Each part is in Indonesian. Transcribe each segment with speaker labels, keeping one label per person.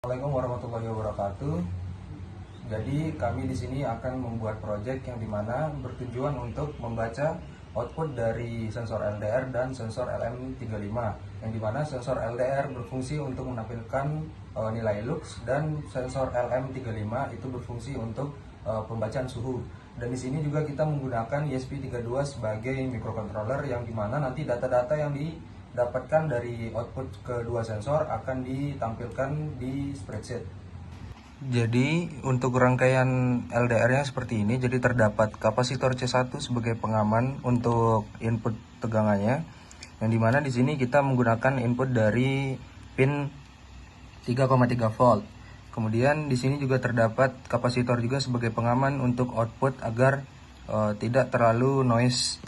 Speaker 1: Assalamualaikum warahmatullahi wabarakatuh. Jadi kami di sini akan membuat project yang dimana bertujuan untuk membaca output dari sensor LDR dan sensor LM35, yang dimana sensor LDR berfungsi untuk menampilkan nilai lux dan sensor LM35 itu berfungsi untuk pembacaan suhu. Dan di sini juga kita menggunakan ESP32 sebagai microcontroller, yang dimana nanti data-data yang didapatkan dari output kedua sensor akan ditampilkan di spreadsheet. Jadi untuk rangkaian LDR-nya seperti ini. Jadi terdapat kapasitor C1 sebagai pengaman untuk input tegangannya, yang dimana di sini kita menggunakan input dari pin 3,3 volt. Kemudian di sini juga terdapat kapasitor juga sebagai pengaman untuk output agar tidak terlalu noise.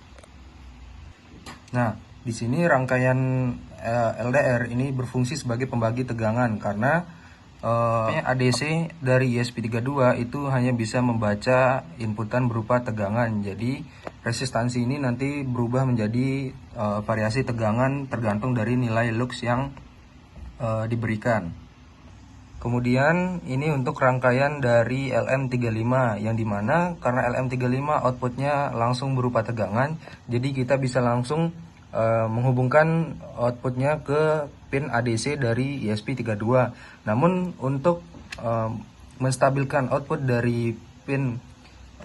Speaker 1: Nah, di sini rangkaian LDR ini berfungsi sebagai pembagi tegangan, karena ADC dari ESP32 itu hanya bisa membaca inputan berupa tegangan. Jadi resistansi ini nanti berubah menjadi variasi tegangan tergantung dari nilai lux yang diberikan. Kemudian ini untuk rangkaian dari LM35, yang dimana karena LM35 outputnya langsung berupa tegangan, jadi kita bisa langsung menghubungkan outputnya ke pin ADC dari ESP32. Namun untuk menstabilkan output dari pin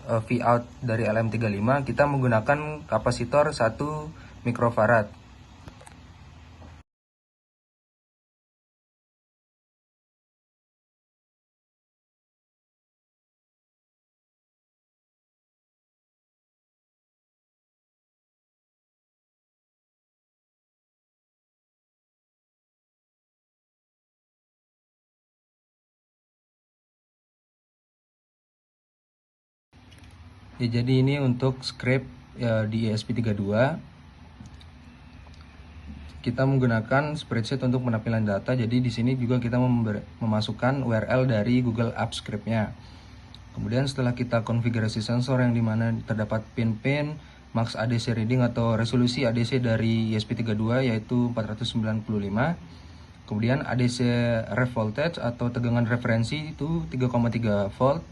Speaker 1: Vout dari LM35, kita menggunakan kapasitor 1 mikrofarad. Ya, jadi ini untuk script di ESP32. Kita menggunakan spreadsheet untuk penampilan data. Jadi di sini juga kita memasukkan URL dari Google Apps Script-nya. Kemudian setelah kita konfigurasi sensor, yang dimana terdapat pin-pin, max ADC reading atau resolusi ADC dari ESP32 yaitu 495. Kemudian ADC ref voltage atau tegangan referensi itu 3,3 volt,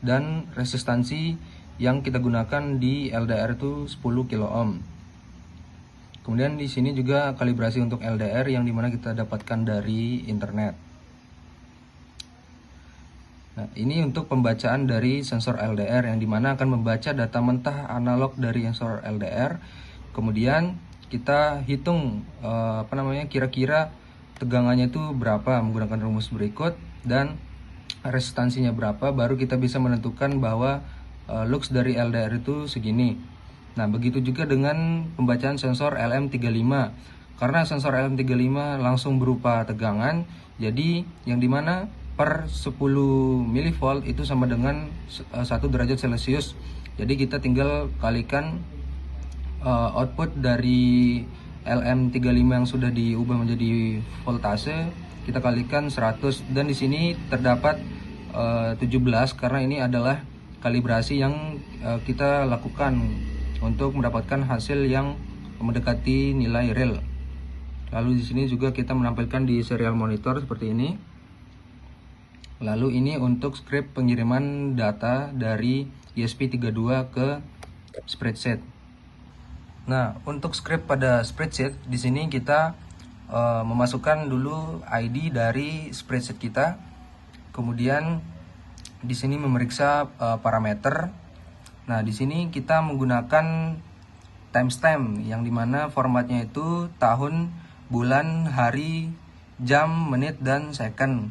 Speaker 1: dan resistansi yang kita gunakan di LDR itu 10 kilo ohm. Kemudian di sini juga kalibrasi untuk LDR yang dimana kita dapatkan dari internet. Nah, ini untuk pembacaan dari sensor LDR, yang dimana akan membaca data mentah analog dari sensor LDR. Kemudian kita hitung kira-kira tegangannya itu berapa menggunakan rumus berikut, dan resistansinya berapa, baru kita bisa menentukan bahwa lux dari LDR itu segini. Nah, begitu juga dengan pembacaan sensor LM35. Karena sensor LM35 langsung berupa tegangan, jadi yang dimana per 10 mV itu sama dengan 1 derajat Celcius. Jadi kita tinggal kalikan output dari LM35 yang sudah diubah menjadi voltase, kita kalikan 100, dan di sini terdapat 17 karena ini adalah kalibrasi yang kita lakukan untuk mendapatkan hasil yang mendekati nilai real. Lalu di sini juga kita menampilkan di serial monitor seperti ini. Lalu ini untuk script pengiriman data dari ESP32 ke spreadsheet. Nah, untuk script pada spreadsheet di sini kita memasukkan dulu ID dari spreadsheet kita. Kemudian di sini memeriksa parameter. Nah, di sini kita menggunakan timestamp, yang dimana formatnya itu tahun, bulan, hari, jam, menit, dan second.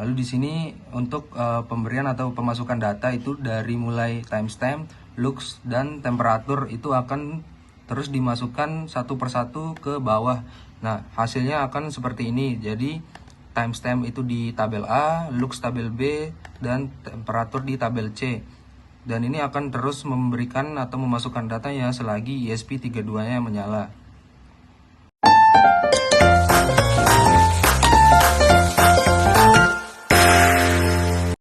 Speaker 1: Lalu di sini untuk pemberian atau pemasukan data itu dari mulai timestamp, lux, dan temperatur itu akan terus dimasukkan satu persatu ke bawah. Nah, hasilnya akan seperti ini. Jadi timestamp itu di tabel A, lux tabel B, dan temperatur di tabel C. Dan ini akan terus memberikan atau memasukkan datanya selagi ESP32-nya menyala.